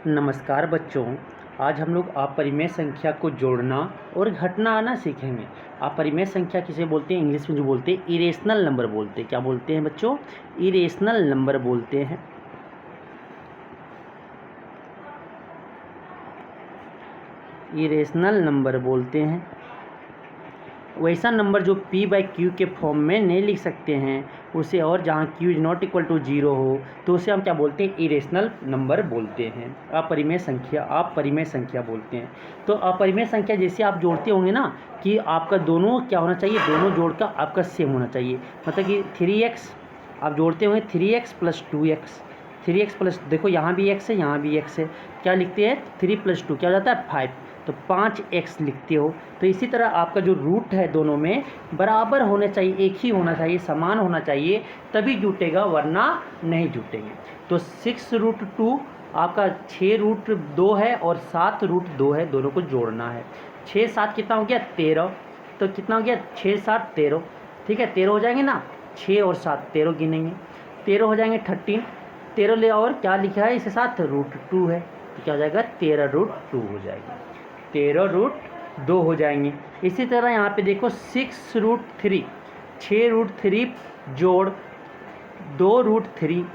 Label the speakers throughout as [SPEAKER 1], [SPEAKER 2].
[SPEAKER 1] नमस्कार बच्चों, आज हम लोग अपरिमेय संख्या को जोड़ना और घटाना आना सीखेंगे। अपरिमेय संख्या किसे बोलते हैं? इंग्लिश में जो बोलते हैं इरेशनल नंबर बोलते हैं। क्या बोलते हैं बच्चों? इरेशनल नंबर बोलते हैं। इरेशनल नंबर बोलते हैं वैसा नंबर जो p बाई क्यू के फॉर्म में नहीं लिख सकते हैं उसे, और जहाँ q is not equal to 0 हो तो उसे हम क्या बोलते हैं? इरेशनल नंबर बोलते हैं। अपरिमेय संख्या बोलते हैं। तो अपरिमेय संख्या जैसे आप जोड़ते होंगे ना कि आपका दोनों क्या होना चाहिए, दोनों जोड़ का आपका सेम होना चाहिए। मतलब कि 3x आप जोड़ते होंगे 3x plus 2x, 3x plus, देखो यहाँ भी x है यहाँ भी x है, क्या लिखते हैं? 3 प्लस 2 क्या हो जाता है? 5, तो 5x लिखते हो। तो इसी तरह आपका जो रूट है दोनों में बराबर होने चाहिए, एक ही होना चाहिए, समान होना चाहिए, तभी जुटेगा, वरना नहीं जुटेंगे। तो 6√2 आपका 6√2 है और 7√2 है, दोनों को जोड़ना है। 6 7 कितना हो गया? 13। तो कितना हो गया? 6 7 13। ठीक है, 13 हो जाएंगे ना, 6 और 7 13 गिनेंगे, 13 हो जाएंगे 13। 13 ले और क्या लिखा है इसके साथ? √2 है, तो क्या हो जाएगा? 13√2 हो जाएगी, 13√2 हो जाएंगे। इसी तरह यहाँ पे देखो 6√3, 6√3 जोड़ 2√3,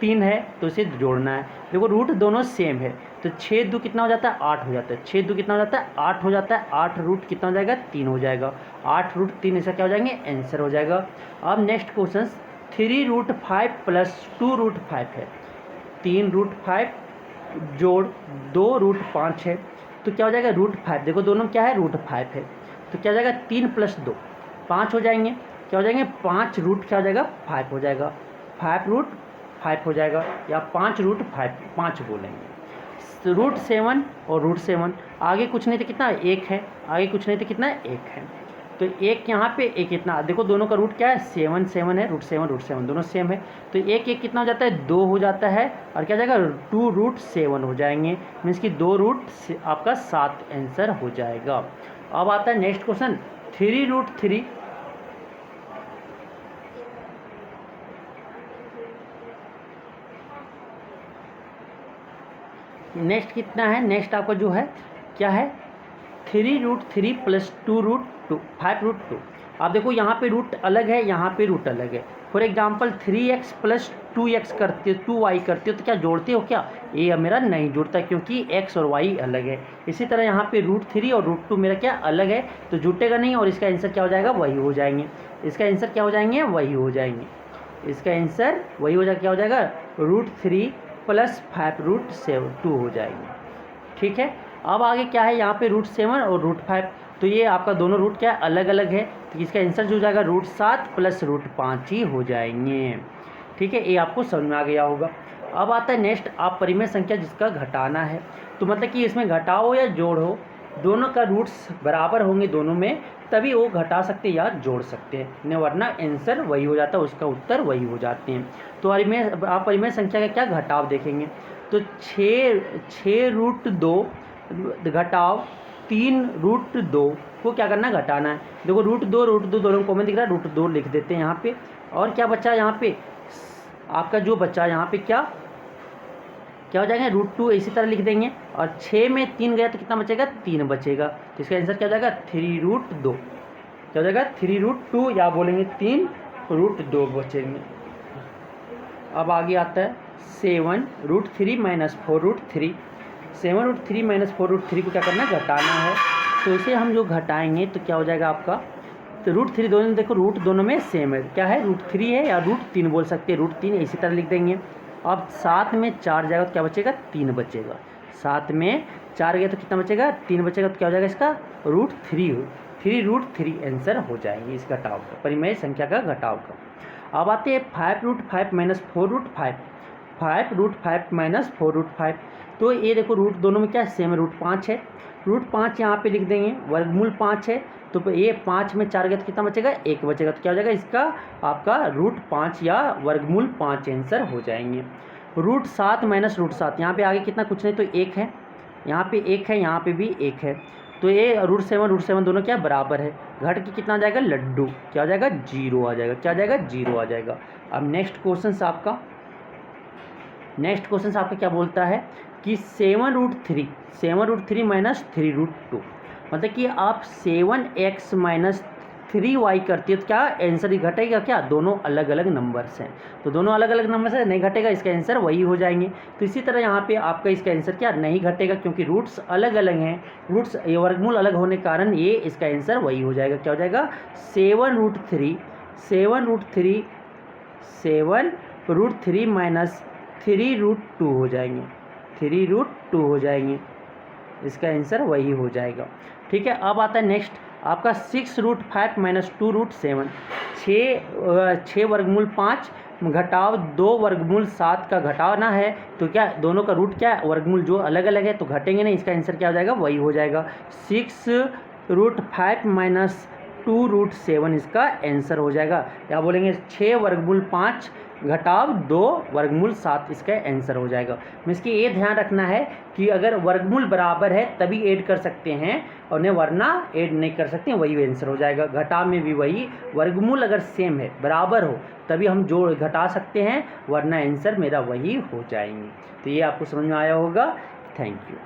[SPEAKER 1] 3 है तो इसे जोड़ना है। देखो रूट दोनों सेम है, तो 6 2 कितना हो जाता है? 8 हो जाता है। 6 2 कितना हो जाता है? 8 हो जाता है। 8 रूट कितना हो जाएगा? 3 हो जाएगा। 8√3 ऐसा क्या हो जाएंगे? आंसर हो जाएगा। अब नेक्स्ट क्वेश्चन 3√5 प्लस 2√5 है, 3√5 जोड़ 2√5 है, तो क्या हो जाएगा? √5। देखो दोनों क्या है? √5 है, तो क्या हो जाएगा? 3 प्लस 2 5 हो जाएंगे, क्या हो जाएंगे? 5 रूट क्या हो जाएगा? 5 हो जाएगा, 5√5 हो जाएगा, या 5√5 5 बोलेंगे। √7 और √7 आगे कुछ नहीं तो कितना? 1 है, आगे कुछ नहीं तो कितना है? 1 है, तो एक यहाँ पे एक इतना, देखो दोनों का रूट क्या है? 7 7 है, √7 दोनों सेम है, तो एक एक कितना हो जाता है? 2 हो जाता है, और क्या जाएगा? 2√7 हो जाएंगे, मीन्स कि 2 रूट आपका 7 आंसर हो जाएगा। अब आता है नेक्स्ट क्वेश्चन 3√3, नेक्स्ट कितना है? नेक्स्ट आपका जो है क्या है? 3√3 प्लस 2√2 5√2। आप देखो यहाँ पे रूट अलग है, यहाँ पे रूट अलग है। For example 3x plus 2x करते हो, 2y करते हो, तो क्या जोड़ते हो? क्या ये मेरा नहीं जुड़ता, क्योंकि x और y अलग है। इसी तरह यहाँ पे √3 और √2 मेरा क्या अलग है, तो जुटेगा नहीं, और इसका आंसर क्या हो जाएगा? वही हो जाएंगे। इसका आंसर क्या हो जाएंगे? वही हो जाएंगे। इसका आंसर वही हो जाएगा, क्या हो जाएगा? √3 प्लस 5√2 हो जाएगी। ठीक है, अब आगे क्या है? यहाँ पे √7 और √5, तो ये आपका दोनों रूट क्या है? अलग अलग है, तो इसका आंसर जो हो जाएगा √7 प्लस √5 ही हो जाएंगे। ठीक है, ये आपको समझ में आ गया होगा। अब आता है नेक्स्ट अपरिमेय संख्या जिसका घटाना है, तो मतलब कि इसमें घटाओ या जोड़ हो, दोनों का रूट्स बराबर होंगे दोनों में, तभी वो घटा सकते या जोड़ सकते हैं, नहीं वरना आंसर वही हो जाता है, उसका उत्तर वही हो जाते हैं। तो अपरिमेय संख्या का क्या घटाव देखेंगे, तो 6√2 घटाव 3√2 को क्या करना है? घटाना है। देखो √2 दोनों कॉमन दिख रहा है, √2 लिख देते हैं यहाँ पे, और क्या बचा यहाँ पे? आपका जो बचा यहाँ पे क्या हो जाएगा? √2 इसी तरह लिख देंगे, और 6 में 3 गया तो कितना बचेगा? 3 बचेगा, तो इसका आंसर क्या हो जाएगा? 3√2। क्या हो जाएगा? 3√2, या बोलेंगे 3√2 बचेंगे। अब आगे आता है 7√3 माइनस 4√3। 7√3 माइनस 4√3 को क्या करना है? घटाना है, तो इसे हम जो घटाएंगे तो क्या हो जाएगा आपका? तो √3 दोनों, देखो रूट दोनों में सेम है, क्या है? √3 है, या √3 बोल सकते हैं, √3 इसी तरह लिख देंगे। अब 7 में 4 जाएगा तो क्या बचेगा? 3 बचेगा। 7 में 4 गया तो कितना बचेगा? 3 बचेगा, तो क्या हो जाएगा इसका? √3 3√3 आंसर हो जाएंगे इस घटाव का, परिमेय संख्या का घटाव का। अब आते हैं 5√5 माइनस 4√5, 5√5 माइनस 4√5, तो ये देखो रूट दोनों में क्या है? सेम, √5 है, √5 यहाँ पे लिख देंगे, वर्गमूल 5 है, तो ये 5 में 4 गया तो कितना बचेगा? 1 बचेगा, तो क्या हो जाएगा इसका? आपका √5 या वर्गमूल 5 आंसर हो जाएंगे। √7 माइनस √7, यहाँ पे आगे कितना? कुछ नहीं तो 1 है, यहाँ पे 1 है, यहाँ पे भी 1 है, तो ये √7 दोनों क्या बराबर है, घट के कितना आ जाएगा? लड्डू, क्या हो जाएगा? 0 आ जाएगा, क्या आ जाएगा? 0 आ जाएगा। अब नेक्स्ट क्वेश्चन आपका क्या बोलता है कि 7√3 माइनस 3√2, मतलब कि आप 7x माइनस 3y करती है तो क्या आंसर ही घटेगा क्या, दोनों अलग अलग नंबर्स हैं, तो दोनों अलग अलग नंबर से नहीं घटेगा, इसका आंसर वही हो जाएंगे। तो इसी तरह यहाँ पे आपका इसका आंसर क्या नहीं घटेगा, क्योंकि रूट्स अलग अलग हैं, रूट्स वर्गमूल अलग होने के कारण ये इसका आंसर वही हो जाएगा। क्या हो जाएगा 7√3 माइनस 3√2 हो जाएंगे, 3√2 हो जाएंगे, इसका आंसर वही हो जाएगा। ठीक है, अब आता है नेक्स्ट आपका 6√5 माइनस 2√7, 6 वर्गमूल 5 घटाव 2 वर्गमूल 7 का घटाना है, तो क्या दोनों का रूट क्या है, वर्गमूल जो अलग अलग है तो घटेंगे नहीं, इसका आंसर क्या हो जाएगा वही हो जाएगा। 6√5 माइनस 2√7 इसका आंसर हो जाएगा, या बोलेंगे 6 वर्गमूल 5 घटाव 2 वर्गमूल 7 इसका आंसर हो जाएगा। इसकी ये ध्यान रखना है कि अगर वर्गमूल बराबर है तभी ऐड कर सकते हैं, और नहीं वरना ऐड नहीं कर सकते हैं, वही आंसर हो जाएगा। घटाव में भी वही, वर्गमूल अगर सेम है बराबर हो तभी हम जोड़ घटा सकते हैं, वरना आंसर मेरा वही हो जाएंगे। तो ये आपको समझ में आया होगा। Thank you.